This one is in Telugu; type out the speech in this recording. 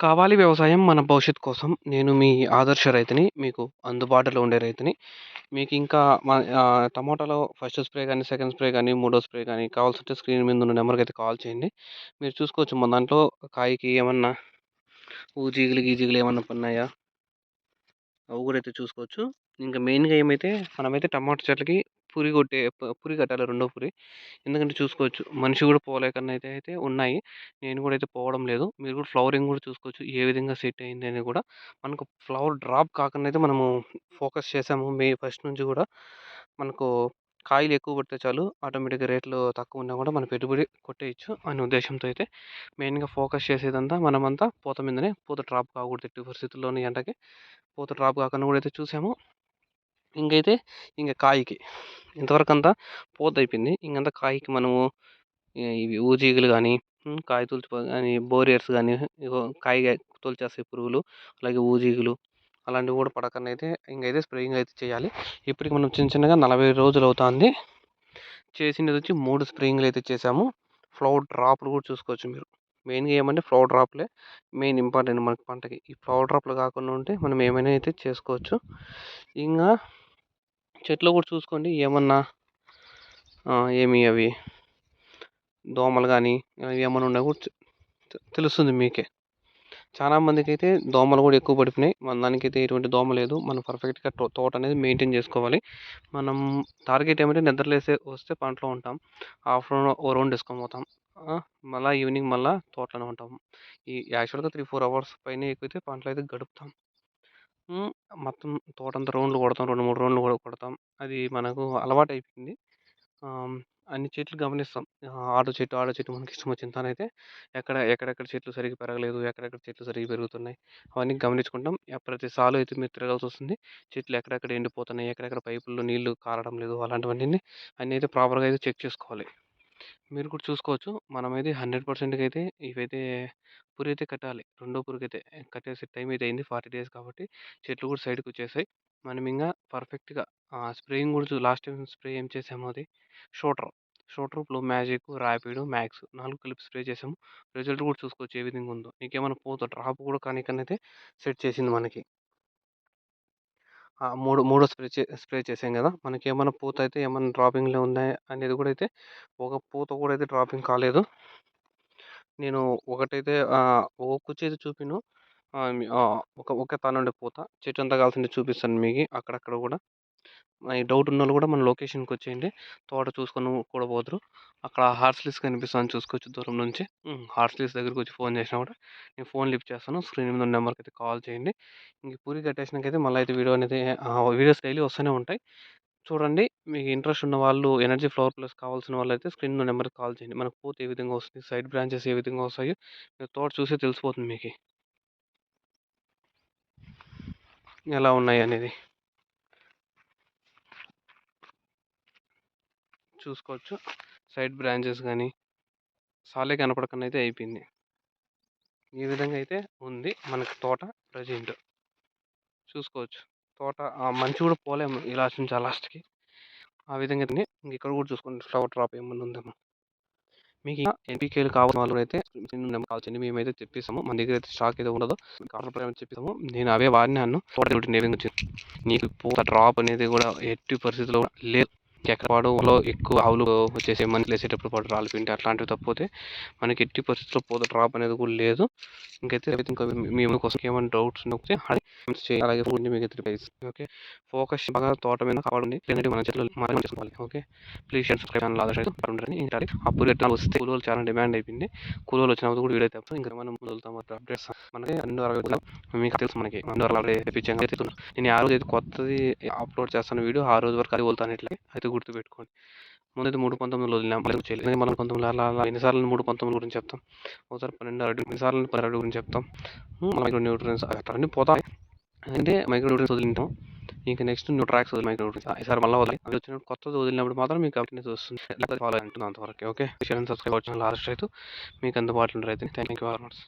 కావాలి వ్యవసాయం మన భవిష్యత్తు కోసం. నేను మీ ఆదర్శ రైతుని. మీకు అందుబాటులో ఉండే రైతుని. మీకింకా టమాటాలో ఫస్ట్ స్ప్రే గాని, సెకండ్ స్ప్రే గాని, మూడో స్ప్రే గాని కావాల్సుంటే స్క్రీన్ మీద ఉన్న నంబర్‌కైతే కాల్ చేయండి. మీరు చూసుకోవచ్చు మన దాంట్లో కాయకి ఏమన్నా గీజీగులు ఏమన్నా పన్నాయా? అవి గూడా అయితే చూసుకోవచ్చు. ఇంకా మెయిన్‌గా ఏమైతే మనమైతే టమాటా చెట్లకి పురి కట్టాలి రెండో పురి. ఎందుకంటే చూసుకోవచ్చు మనిషి గూడా పోలేకనైతే ఉన్నాయి. నేను గూడా అయితే పోవడం లేదు. మీరు కూడా ఫ్లవరింగ్ గూడా చూసుకోవచ్చు. ఏ విధంగా సెట్ అయింది అనేది గూడా. మనకు ఫ్లవర్ డ్రాప్ కాకుండా అయితే మనము ఫోకస్ చేసాము. మే ఫస్ట్ నుంచి గూడా మనకు కాయలు ఎక్కువ పడితే చాలు ఆటోమేటిక్‌గా రేట్లు తక్కువున్నా గూడా మన పెట్టుబడి కొట్టేయొచ్చు అనే ఉద్దేశంతో అయితే మెయిన్‌గా ఫోకస్ చేసేదంతా మనమంతా పూత మీదనే. పూత డ్రాప్ కాకూడదు ఎట్టి పరిస్థితుల్లోని ఎండకి. పూత డ్రాప్ కాకుండా గూడా అయితే చూసాము. ఇంకైతే కాయకి ఇంతవరకంతా పూతయిపోయింది. ఇంకంతా కాయకి మనము ఇవి ఊజీగలు గానీ, కాయ తులుచు గానీ, బోరియర్స్ గానీ, ఇగో కాయ తొలిచేస్తాయి పురుగులు. అలాగే ఊజీగలు అలాంటివి గూడా పడకనైతే ఇంకైతే స్ప్రేయింగ్ అయితే చేయాలి. ఇప్పటికి మనం చిన్నగా 40 రోజులవుతాంది. చేసిందొచ్చి 3 స్ప్రేయింగ్‌లయితే చేశాము. ఫ్లవర్ డ్రాప్‌లు గూడా చూసుకోవచ్చు మీరు. మెయిన్‌గా ఏమంటే ఫ్లవర్ డ్రాప్‌లే మెయిన్ ఇంపార్టెంట్ మనకి పంటకి. ఈ ఫ్లవర్ డ్రాప్‌లు కాకుండా ఉంటే మనం ఏమైనా అయితే చేసుకోవచ్చు. ఇంగా చెట్లు గూడా చూసుకోండి ఏమన్నా ఏమి అవి దోమలు గానీ, ఏమన్నా ఉన్నా గూడా తెలుస్తుంది మీకే. చాలా మందికైతే దోమలు గూడా ఎక్కువ పడిపోయినాయి. మన దానికైతే ఎటువంటి దోమ లేదు. మనం పర్ఫెక్ట్‌గా తోట అనేది మెయింటైన్ చేసుకోవాలి. మనం టార్గెట్ ఏమంటే వస్తే పంటలో ఉంటాం. ఆఫ్టర్‌నూన్ ఓ రౌండ్ ఏసుకొని పోతాం. మళ్ళా ఈవినింగ్ తోటలోనే ఉంటాం. యాక్చువల్‌గా 3, 4 అవర్స్ పైనే ఎక్కువైతే పంటలో అయితే గడుపుతాం. హ్మ్. మొత్తం తోటంతా రౌండ్‌లు కొడతాం. 2, 3 రౌండ్‌లు కూడా కొడతాం. అది మనకు అలవాటయిపోయింది. అన్ని చెట్లు గమనిస్తాం. ఆడ చెట్టు మనకిష్టమొచ్చిన తానైతే ఎక్కడెక్కడ చెట్లు సరిగ్గా పెరగలేదు, ఎక్కడెక్కడ చెట్లు సరిగ్గా పెరుగుతున్నాయి, అవన్నీ గమనించుకుంటాం. ప్రతి సాలు అయితే మీరు తిరగాల్సొస్తుంది. చెట్లు ఎక్కడెక్కడ ఎండిపోతున్నాయి, ఎక్కడెక్కడ పైపుల్లో నీళ్లు కారడం లేదు, అలాంటివన్నీ అన్నీ అయితే ప్రాపర్‌గా అయితే చెక్ చేసుకోవాలి. మీరు కూడా చూసుకోవచ్చు. మనమైతే 100% అయితే ఇవైతే పురైతే కట్టాలి. రెండో పురికైతే కట్టేసే టైం అయితే అయింది. 40 డేస్ కాబట్టి చెట్లు కూడా సైడ్‌కొచ్చేసాయి. మనమింగా పర్ఫెక్ట్‌గా స్ప్రేయింగ్ కూడా లాస్ట్ టైమ్ స్ప్రే ఏం చేసామో అది shooter. Shooter, blue magic, rapid, max 4 కలిపి స్ప్రే చేసాము. రిజల్ట్ కూడా చూసుకోవచ్చు ఏ విధంగా ఉందో. నీకేమైనా డ్రాప్ కూడా కానీకనైతే సెట్ చేసింది మనకి. మూడో స్ప్రే చేసాం గదా! మనకేమన్నా పూతయితే ఏమన్నా డ్రాపింగ్‌లో ఉందా అనేది గూడా అయితే ఒక పూత కూడా అయితే డ్రాపింగ్ కాలేదు. నేను ఒకటైతే ఒక కుచ్చయితే చూపిను. ఒక తానుండే పూత. చెట్టంతా కాల్సింది చూపిస్తాను మీకి అక్కడక్కడ గూడా. ఈ డౌట్ ఉన్నోళ్ళు గూడా మన లొకేషన్‌కొచ్చేయండి. తోట చూసుకొని కూడా పోదురు. అక్కడ హార్స్‌లిస్ కనిపిస్తాంది చూసుకోవచ్చు దూరం నుంచి. హార్స్‌లిస్ దగ్గరకొచ్చి ఫోన్ చేసినా గూడా నేను ఫోన్ లిఫ్ట్ చేస్తాను. స్క్రీన్ మీద ఉన్న నెంబర్‌కైతే కాల్ చేయండి. ఇంక పూరి కట్టేసినాకైతే మళ్ళీ అయితే వీడియో అనేది వీడియోస్ డైలీ వస్తూనే ఉంటాయి. చూడండి. మీకు ఇంట్రెస్ట్ ఉన్న వాళ్ళు ఎనర్జీ ఫ్లవర్ ప్లస్ కావాల్సిన వాళ్ళైతే స్క్రీన్ మీద నెంబర్‌కి కాల్ చేయండి. మనకు పూత ఏ విధంగా వస్తుంది, సైడ్ బ్రాంచెస్ ఏ విధంగా వస్తాయో మీరు తోట చూసే తెలిసిపోతుంది మీకి. ఎలా ఉన్నాయనేది. చూసుకోవచ్చు. సైడ్ బ్రాంచెస్ గానీ, సాలే కనపడకుండా అయితే అయిపోయింది. ఈ విధంగా అయితే ఉంది మనకి తోట ప్రెజెంట్. చూసుకోవచ్చు. తోట మంచు కూడా పోలేము ఈ లాస్ట్ నుంచి ఆ లాస్ట్‌కి. ఆ విధంగా అయితే ఇక్కడ కూడా చూసుకోండి ఫ్లవర్ డ్రాప్ ఏమన్నా ఉందేమో. మీకు ఇంకా ఎన్‌పీకేలు కావాల్సిన వాళ్ళైతే స్క్రీన్ నెంబర్‌కి కాల్ చేయండి. మేమైతే తెప్పిస్తాము. మన దగ్గర అయితే స్టాక్ అయితే ఉండదు. మీకు ఆర్డర్ ప్రకారం తెప్పిస్తాము. నేను అవే వాడినాను. తోట ఏ విధంగా వచ్చింది. నీకు పూత డ్రాప్ అనేది కూడా ఎట్టి పరిస్థితిలో లేదు. ఎక్కడ పొడవులో ఎక్కువ ఆవులు వచ్చేసి మనుషులేసేటప్పుడు పాటు రాలిపోయింటే అట్లాంటివి తప్పిపోతే మనకి ఎట్టి పరిస్థితిలో పూత డ్రాప్ అనేది కూడా లేదు. ఇంకైతే ఇంకా మీ కోసం ఏమైనా డౌట్స్ ఉంటే అలాగే ఫుడ్ మీకు రిప్లైస్ ఓకే. ఫోకస్ బాగా తోట మీద కావాలండి. లేదంటే మన చెట్లు మనం చేసుకోవాలి. Okay. Please share subscribe channel ఆదర్శ ఉండరని ఇంకా అప్పుడు ఎట్లా వస్తే కూలోళ్ళు చాలా డిమాండ్ అయిపోయింది. కూలోళ్ళు వచ్చినప్పుడు కూడా వీడియో తెస్తాం. ఇంకా మనం వదులుతాం అప్డేట్స్ మనకి 260 మీకు తెలుసు మనకి 260 తెప్పించాం కదా. నేను ఆ రోజు అయితే కొత్తది అప్లోడ్ చేస్తాను వీడియో. ఆ రోజు వరకు అది వదులుతాను ఇట్లా అయితే గుర్తుపెట్టుకోండి. ముందైతే 3.19లో వదిలినాం. మళ్ళీ చేయలేదు. మనం 19 అలా ఎన్నిసార్లు 3.19 గురించి చెప్తాం. ఒకసారి 12 ఎన్నిసార్లు 12 గురించి చెప్తాం. మైక్రో న్యూట్రియన్స్ అన్నీ పోతాయి. అంటే మైక్రో న్యూట్రియన్స్ వదిలింటాం. ఇంకా నెక్స్ట్ న్యూట్రాక్స్ మైక్రో న్యూట్రియన్స్ ఈసారి మళ్ళీ వదిలి అది వచ్చినప్పుడు కొత్తది వదిలినప్పుడు మాత్రం మీకు అప్డేట్స్ వస్తుంది. లేకపోతే ఫాలో అంటుంది అంతవరకు okay. Share and subscribe channel ఆదర్శ రైతు మీకు అందుబాటులో రైతు. Thank you very much.